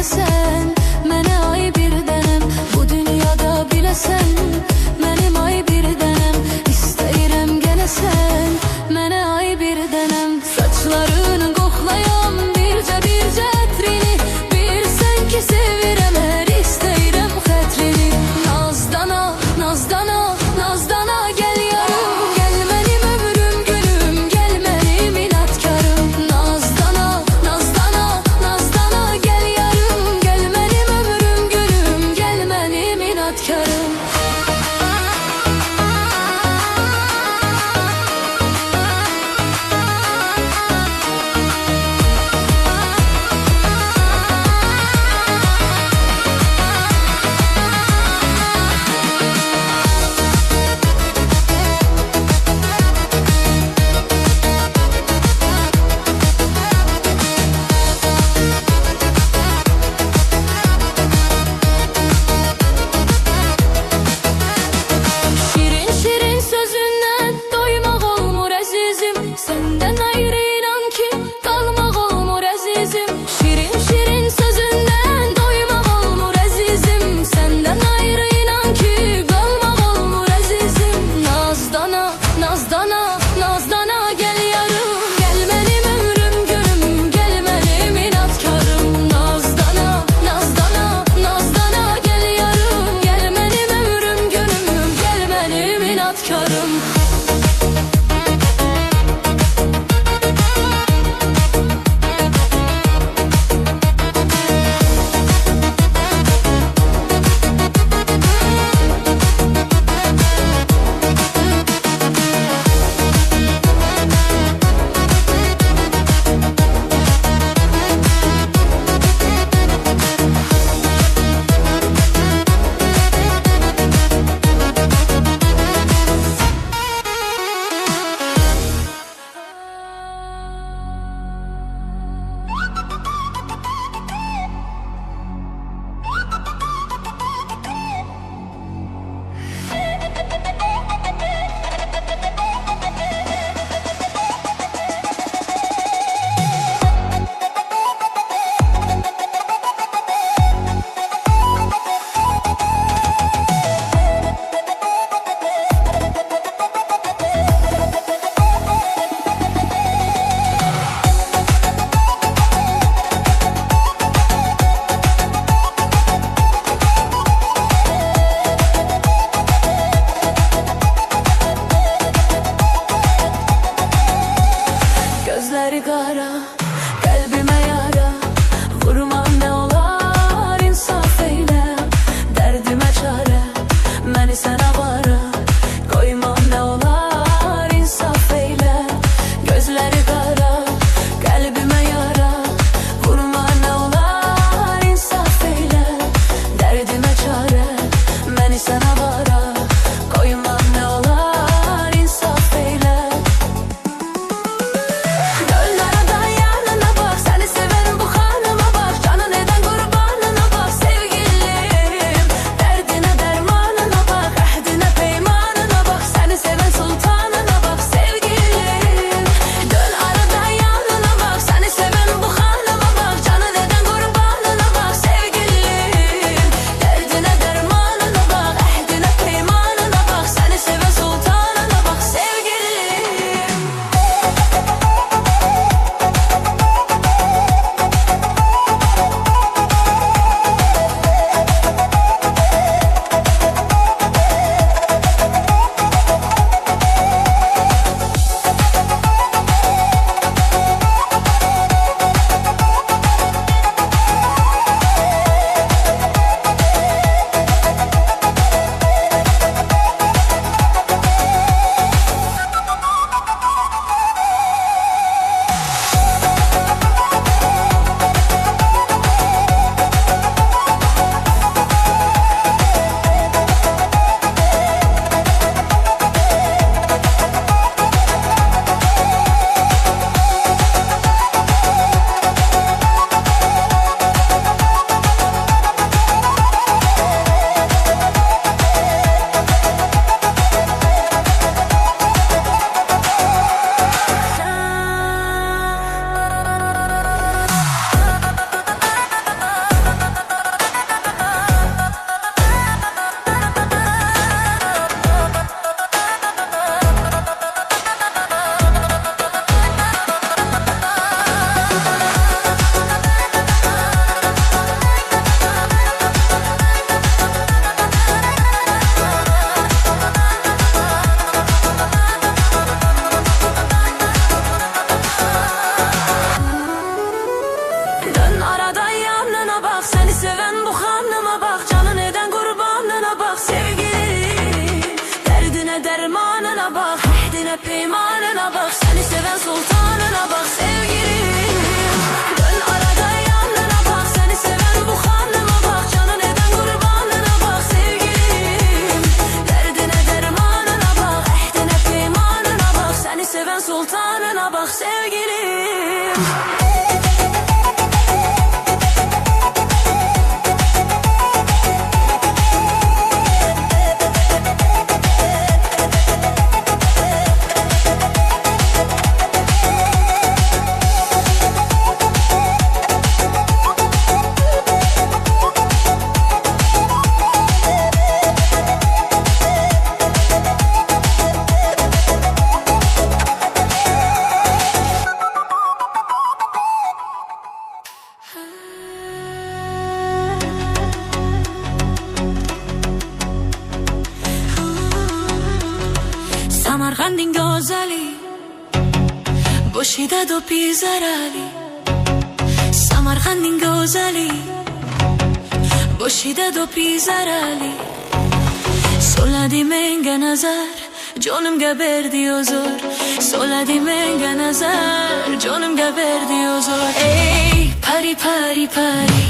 istesen, mənə ay bir dənəm. Bu dünyada biləsən, mənim ay bir dənəm. İstəyirəm gələsən, mənə ay bir dənəm. Saçlarını qoxlayam, bircə ətrini. Bilsən ki sevirəm, hər istəyirəm xətrini. Nazdana, nazdana, nazdana gəl yarım. Gəl mənim ömrüm gülüm, gəl mənim inatkarım. Nazdana, nazdana, nazdana gəl yarım. Gəl peymanına bak. Seni seven sultanına bak sevgilim. Dön arada yanına bak. Seni seven bu hanıma bak. Canın eden kurbanına bak sevgilim. Derdine dermanına bak. Ehdine peymanına bak. Seni seven sultanına bak sevgilim. Samarqandin go'zali boshida do'pi zarali. Samarqandin go'zali boshida do'pi zarali. Soladi menga nazar jonimga berdi huzur. Soladi menga nazar jonimga berdi huzur. Ey pari pari pari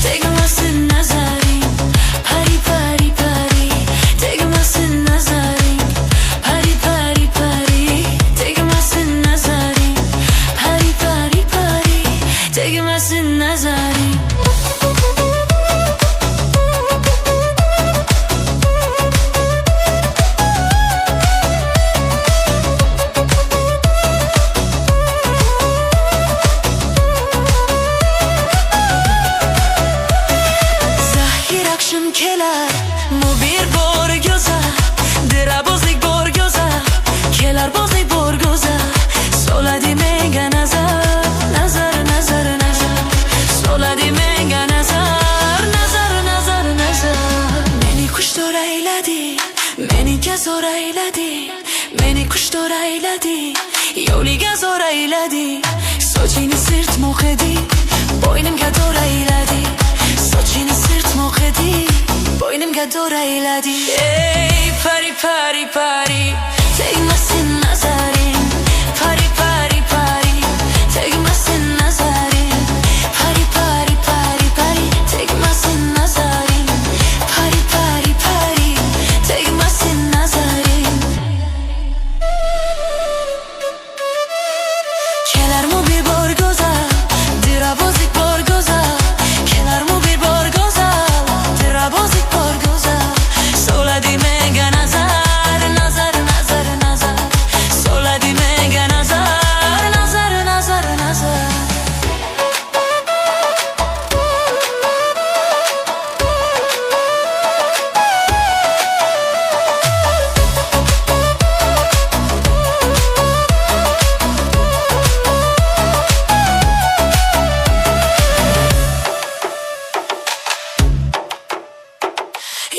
tegmasin nazaring. Pari pari pari tegmasin nazaring. Pari pari pari tegmasin nazaring. Pari pari pari tegmasin nazaring. Zahir akşam kelar mu bir bor göza. Dirabozlik bor göza. Kelar bozlik bor göza. Soladi menga nazar. Nazar nazar nazar. Soladi menga nazar. Nazar nazar nazar. Meni kuştor eyledi. Meni gazor eyledi. Meni kuştor eyledi. Yo'liga zor eyledi. Sochini sirt mo'qidi. Bo'ynimga dor eyledi. Sochini sirt mo'qidi. Bo'ynimga dor eyledi. Ey pari pari pari tegmasin nazaring. Pari pari pari tegmasin nazaring. Pari pari pari pari tegmasin nazaring. Pari pari pari tegmasin nazaring. Kelarmu bir bor go'zal. Dirabozlik bor go'zal. Kelarmu bir bor go'zal. Dirabozlik bor go'zal. Soladi menga nazar. Nazar nazar nazar. Soladi menga nazar. Nazar nazar nazar.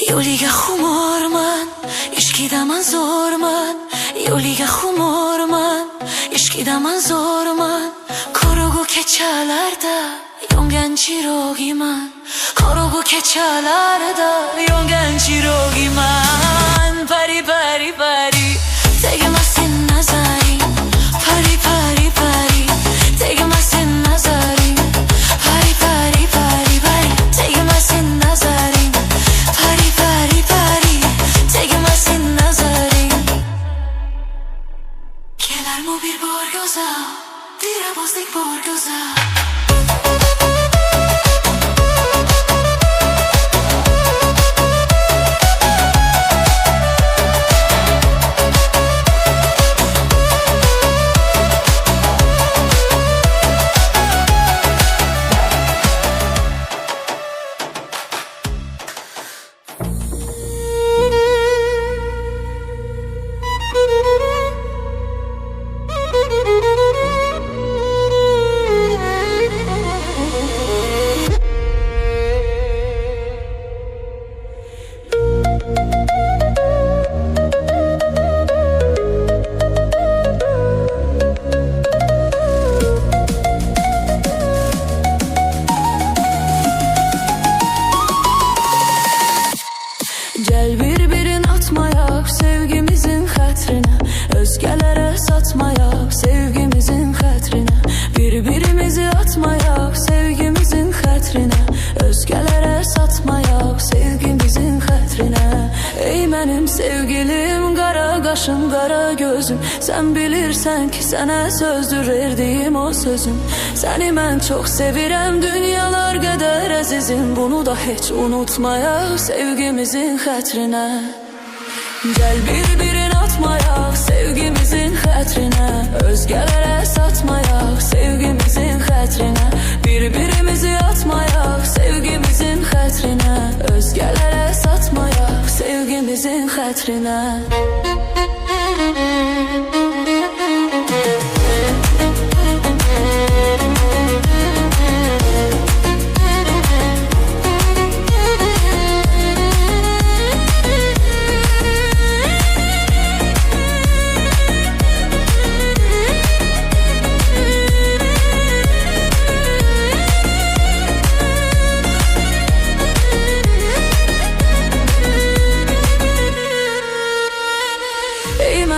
Yo'liga xumorman, ishqidaman zo'rman. Yo'liga xumorman, ishqidaman zo'rman. Qorong'u kechalarda yongan chirogiman. Qorong'u kechalarda yongan chirogiman. Pari pari pari tegmasin nazaring. Pari pari pari tegmasin nazaring. Pari pari pari pari tegmasin nazaring. Pari pari pari tegmasin nazaring. Kelarmu bir bor go'zal. Dirabozlik bor go'zal. Özgelere satmayak sevgimizin xətrinə, bir-birimizi atmayak sevgimizin xətrinə, özgelere satmayak sevgimizin xətrinə. Ey mənim sevgilim, qara qaşım, qara gözüm, sen bilirsən ki sənə sözdür verdiyim o sözüm. Səni mən çox sevirəm, dünyalar qədər əzizim, bunu da heç unutmayak sevgimizin xətrinə. Gel bir-birini atmayak sevgimizin xətrinə, özgelere satmayak sevgimizin xətrinə, bir-birimizi atmayak sevgimizin xətrinə, özgelere satmayak sevgimizin xətrinə.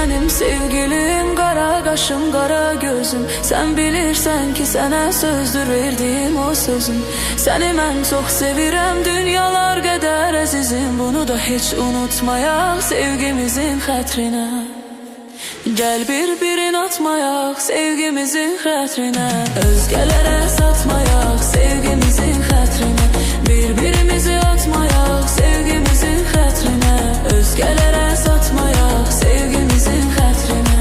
Benim sevgilim, qara qaşım, qara gözüm, sen bilirsən ki sənə sözdür verdiyim o sözüm. Səni mən çox sevirəm, dünyalar qədər əzizim, bunu da heç unutmayak sevgimizin xətrinə. Gel bir-birini atmayak sevgimizin xətrinə, özgelere satmayak sevgimizin xətrinə, bir-birimizi atmayak sevgimizin xətrinə, özgelere satmayak sevgimizin xətrinə.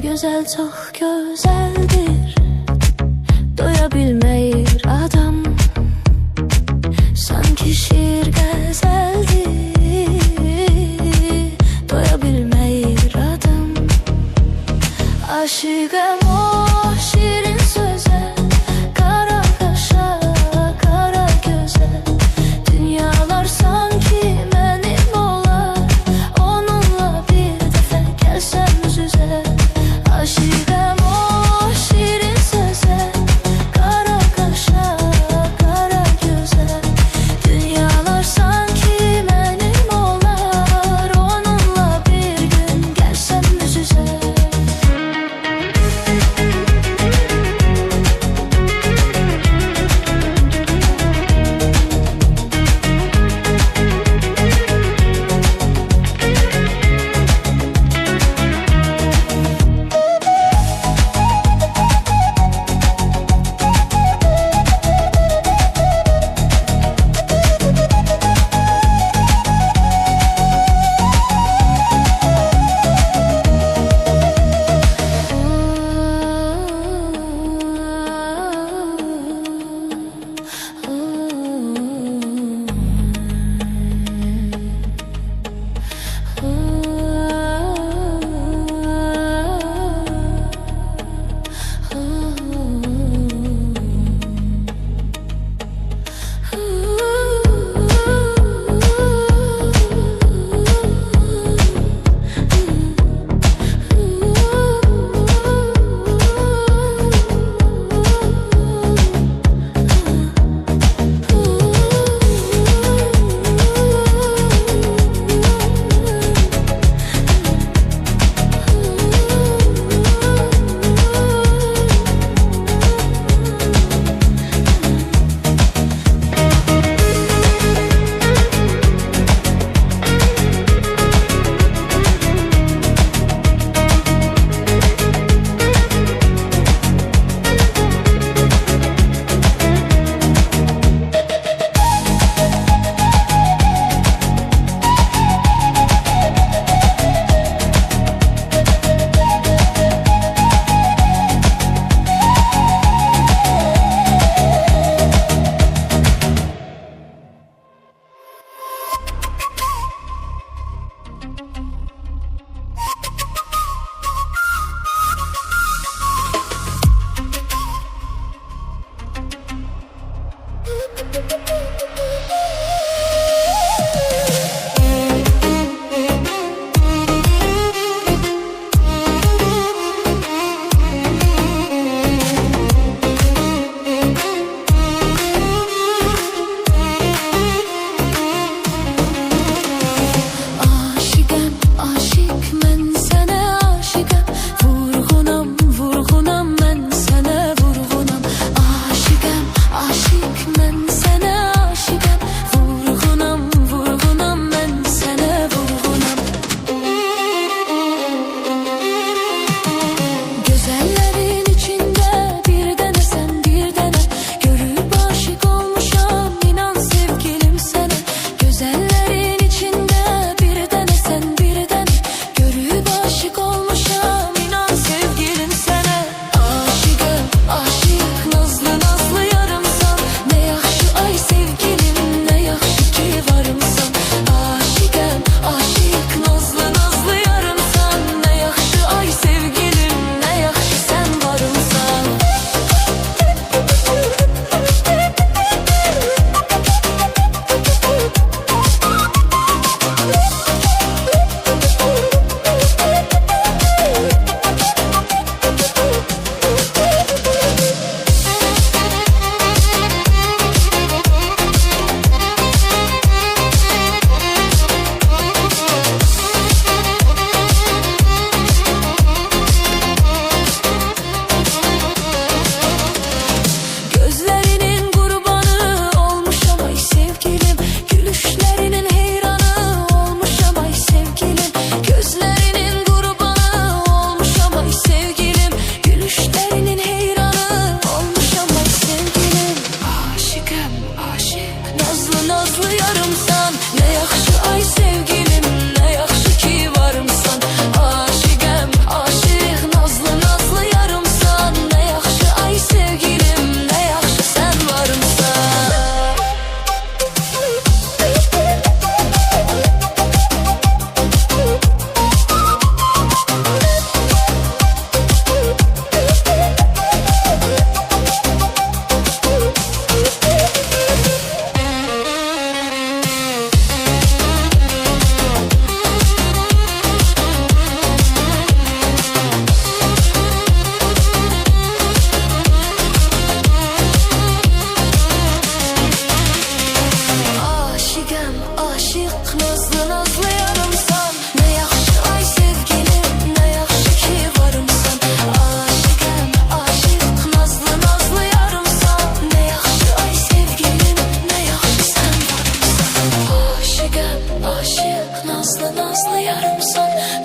Güzel, çok güzeldir, doyabilmeyir adam, sanki şiir gazeldir, doyabilmeyir adam. Aşıkım o şirin söze, kara kaşa, kara göze, dünyalar sanki benim olar, onunla bir defa gelsem yüz yüze. Aşıkım o şirin söze, kara kaşa, kara göze, dünyalar sanki benim olar, onunla bir gün gelsem yüz yüze.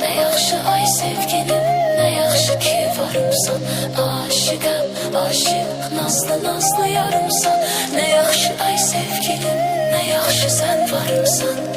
Ne yaxşı ay sevgilim, ne yaxşı ki varımsan. Aşıqam, aşıq, nazlı nazlı yarımsan. Ne yaxşı ay sevgilim, ne yaxşı sen varımsan.